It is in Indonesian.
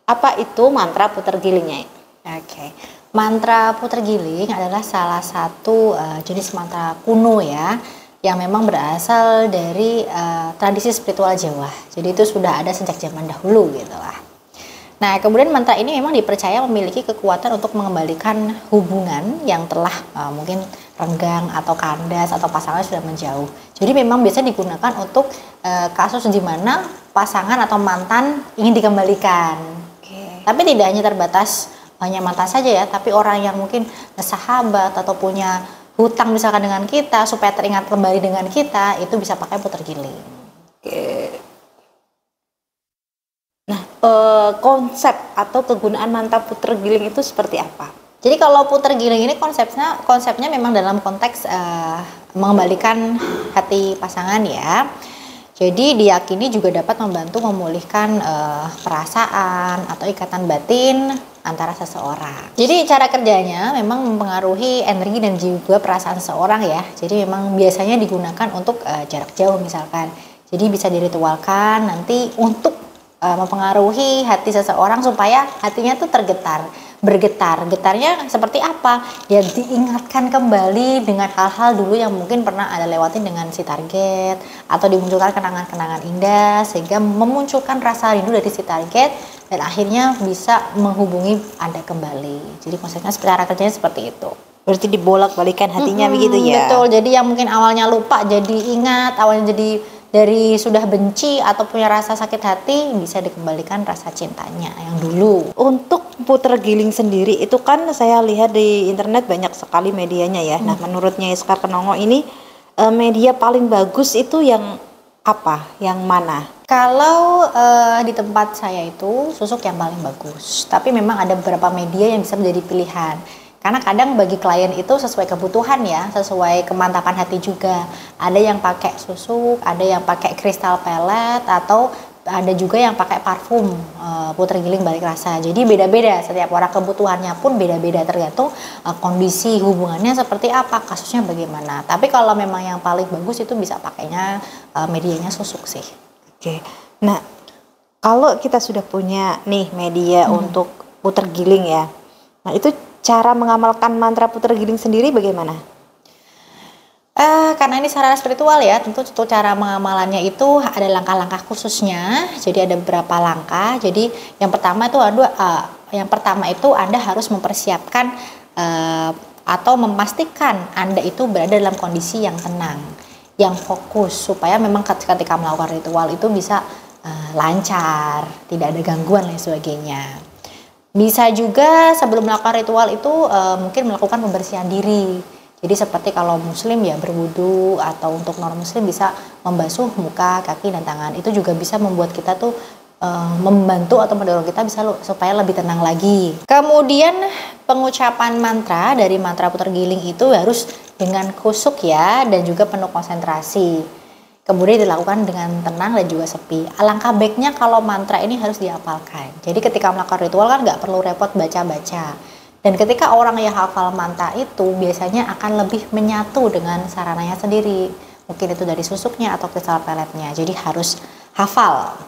Apa itu mantra puter giling, Nyai? Oke. Mantra puter giling adalah salah satu jenis mantra kuno ya, yang memang berasal dari tradisi spiritual Jawa. Jadi itu sudah ada sejak zaman dahulu gitu lah. Nah, kemudian mantra ini memang dipercaya memiliki kekuatan untuk mengembalikan hubungan yang telah mungkin renggang atau kandas atau pasangan sudah menjauh. Jadi memang biasanya digunakan untuk kasus di mana pasangan atau mantan ingin dikembalikan. Tapi tidak hanya terbatas hanya mantan saja ya, tapi orang yang mungkin sahabat atau punya hutang misalkan dengan kita supaya teringat kembali dengan kita, itu bisa pakai puter giling. Oke. Nah, konsep atau kegunaan mantra puter giling itu seperti apa? Jadi kalau puter giling ini konsepnya memang dalam konteks mengembalikan hati pasangan ya. Jadi diyakini juga dapat membantu memulihkan perasaan atau ikatan batin antara seseorang. Jadi cara kerjanya memang mempengaruhi energi dan juga perasaan seseorang ya. Jadi memang biasanya digunakan untuk jarak jauh misalkan. Jadi bisa diritualkan nanti untuk mempengaruhi hati seseorang supaya hatinya tuh bergetar. Getarnya seperti apa? Ya diingatkan kembali dengan hal-hal dulu yang mungkin pernah ada lewatin dengan si target, atau dimunculkan kenangan-kenangan indah sehingga memunculkan rasa rindu dari si target dan akhirnya bisa menghubungi Anda kembali. Jadi konsepnya secara kerjanya seperti itu. Berarti dibolak-balikan hatinya begitu ya? Betul, jadi yang mungkin awalnya lupa jadi ingat, awalnya jadi dari sudah benci atau punya rasa sakit hati bisa dikembalikan rasa cintanya yang dulu. Untuk puter giling sendiri itu kan saya lihat di internet banyak sekali medianya ya. Nah, menurut Nyai Sekar Kenongo ini media paling bagus itu yang apa? Yang mana? Kalau di tempat saya itu susuk yang paling bagus. Tapi memang ada beberapa media yang bisa menjadi pilihan. Karena kadang bagi klien itu sesuai kebutuhan ya, sesuai kemantapan hati juga. Ada yang pakai susuk, ada yang pakai kristal pelet, atau ada juga yang pakai parfum puter giling balik rasa. Jadi beda-beda, setiap orang kebutuhannya pun beda-beda tergantung kondisi hubungannya seperti apa, kasusnya bagaimana. Tapi kalau memang yang paling bagus itu bisa pakainya medianya susuk sih. Oke. Nah, kalau kita sudah punya nih media untuk puter giling ya. Nah, itu cara mengamalkan mantra puter giling sendiri bagaimana? Karena ini secara spiritual ya, tentu cara mengamalannya itu ada langkah-langkah khususnya. Jadi ada beberapa langkah. Jadi yang pertama itu Anda harus mempersiapkan atau memastikan Anda itu berada dalam kondisi yang tenang, yang fokus, supaya memang ketika melakukan ritual itu bisa lancar, tidak ada gangguan dan sebagainya. Bisa juga sebelum melakukan ritual itu mungkin melakukan pembersihan diri. Jadi seperti kalau muslim ya berwudu, atau untuk non muslim bisa membasuh muka, kaki, dan tangan. Itu juga bisa membuat kita tuh membantu atau mendorong kita bisa supaya lebih tenang lagi. Kemudian pengucapan mantra dari mantra puter giling itu harus dengan khusyuk ya, dan juga penuh konsentrasi. Kemudian dilakukan dengan tenang dan juga sepi. Alangkah baiknya kalau mantra ini harus dihafalkan. Jadi ketika melakukan ritual kan nggak perlu repot baca-baca. Dan ketika orang yang hafal mantra itu biasanya akan lebih menyatu dengan sarananya sendiri. Mungkin itu dari susuknya atau kristal peletnya. Jadi harus hafal.